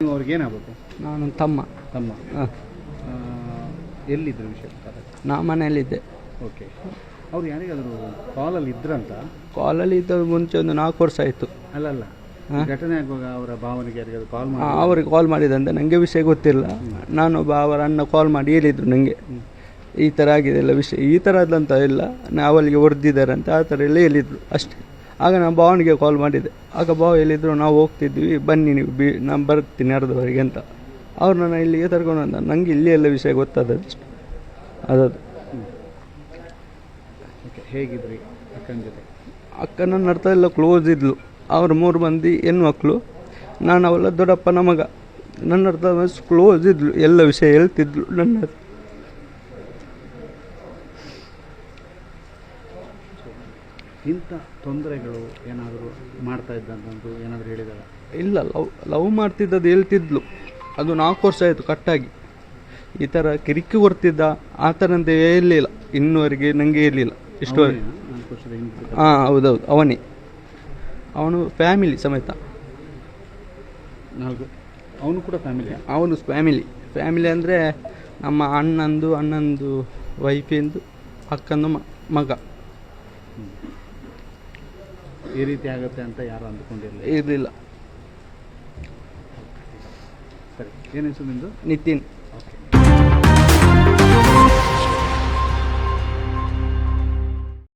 ನೀವು ಅವ್ರಿಗೆ ಏನಾಗಬೇಕು? ನಾನು ತಮ್ಮ. ಹಾಂ. ಎಲ್ಲಿದ್ದರು ವಿಷಯ? ನಾ ಮನೆಯಲ್ಲಿದ್ದೆ. ಓಕೆ. ಅವ್ರು ಯಾರಿಗಾದರೂ ಕಾಲಲ್ಲಿ ಇದ್ರಂತ? ಕಾಲಲ್ಲಿ ಇದ್ದ ಮುಂಚೆ ಒಂದು 4 ವರ್ಷ ಆಯಿತು. ಅಲ್ಲಲ್ಲ, ಘಟನೆ ಆಗುವಾಗ ಅವರ ಭಾವನೆಗೆ ಯಾರಿಗಾದ್ರು ಕಾಲ್ ಮಾಡಿ? ಅವ್ರಿಗೆ ಕಾಲ್ ಮಾಡಿದಂತೆ, ನನಗೆ ವಿಷಯ ಗೊತ್ತಿಲ್ಲ. ನಾನೊಬ್ಬ ಅವರ ಅಣ್ಣ ಕಾಲ್ ಮಾಡಿ ಹೇಳಿದರು ನನಗೆ, ಈ ಥರ ಆಗಿದೆ ಎಲ್ಲ ವಿಷಯ, ಈ ಥರದಂತ ಇಲ್ಲ, ನಾವು ಅಲ್ಲಿಗೆ ಹೊಡೆದಿದ್ದಾರೆ ಅಂತ ಆ ಥರ ಎಲ್ಲ ಹೇಳಿದರು ಅಷ್ಟೇ. ಆಗ ನಾನು ಭಾವನಿಗೆ ಕಾಲ್ ಮಾಡಿದೆ. ಆಗ ಭಾವ ಹೇಳಿದರು, ನಾವು ಹೋಗ್ತಿದ್ವಿ, ಬನ್ನಿ ನೀವು ನಾನು ಬರ್ತೀನಿ ಅರ್ಧವರೆಗೆ ಅಂತ. ಅವ್ರು ನನ್ನ ಇಲ್ಲಿಗೆ ತರ್ಕೊಂಡು ಬಂದ. ನನಗೆ ಇಲ್ಲಿ ಎಲ್ಲ ವಿಷಯ ಗೊತ್ತಾದಷ್ಟು ಅದದು. ಹೇಗಿದ್ರಿ ಅಕ್ಕನ ಜೊತೆ? ಅಕ್ಕ ನನ್ನ ಅರ್ಥ ಎಲ್ಲ ಕ್ಲೋಸ್ ಇದ್ಲು. ಅವ್ರು 3 ಮಂದಿ ಹೆಣ್ಮಕ್ಳು, ನಾನು ಅವಳ ದೊಡ್ಡಪ್ಪನ ಮಗ. ನನ್ನ ಅರ್ಥ ಕ್ಲೋಸ್ ಇದ್ಲು, ಎಲ್ಲ ವಿಷಯ ಹೇಳ್ತಿದ್ಲು ನನ್ನ. ಇಂಥ ತೊಂದರೆಗಳು ಏನಾದರೂ ಮಾಡ್ತಾ ಇದ್ದಂಥದ್ದು ಏನಾದರೂ ಹೇಳಿದಾರ? ಇಲ್ಲ, ಲವ್ ಮಾಡ್ತಿದ್ದದ್ದು ಹೇಳ್ತಿದ್ಲು. ಅದು 4 ವರ್ಷ ಆಯಿತು ಕಟ್ಟಾಗಿ. ಈ ಥರ ಕಿರಿಕಿ ಕೊಡ್ತಿದ್ದ ಆ ಥರ ಅಂತ ಹೇಳಲಿಲ್ಲ ಇನ್ನುವರೆಗೆ, ನನಗೆ ಇರಲಿಲ್ಲ ಇಷ್ಟುವರೆಗೆ. ಹಾಂ, ಹೌದೌದು, ಅವನೇ. ಅವನು ಫ್ಯಾಮಿಲಿ ಸಮೇತ. ಅವನು ಕೂಡ ಫ್ಯಾಮಿಲಿ? ಅವನು ಫ್ಯಾಮಿಲಿ ಅಂದರೆ ನಮ್ಮ ಅಣ್ಣಂದು ವೈಫಿಂದು ಅಕ್ಕಂದು ಮಗ. ಈ ರೀತಿ ಆಗುತ್ತೆ ಅಂತ ಯಾರು ಇರಲಿಲ್ಲ. ಸರಿ, ಏನು ಹೆಸರು ನಿಮ್ಮದು? ನಿತಿನ್.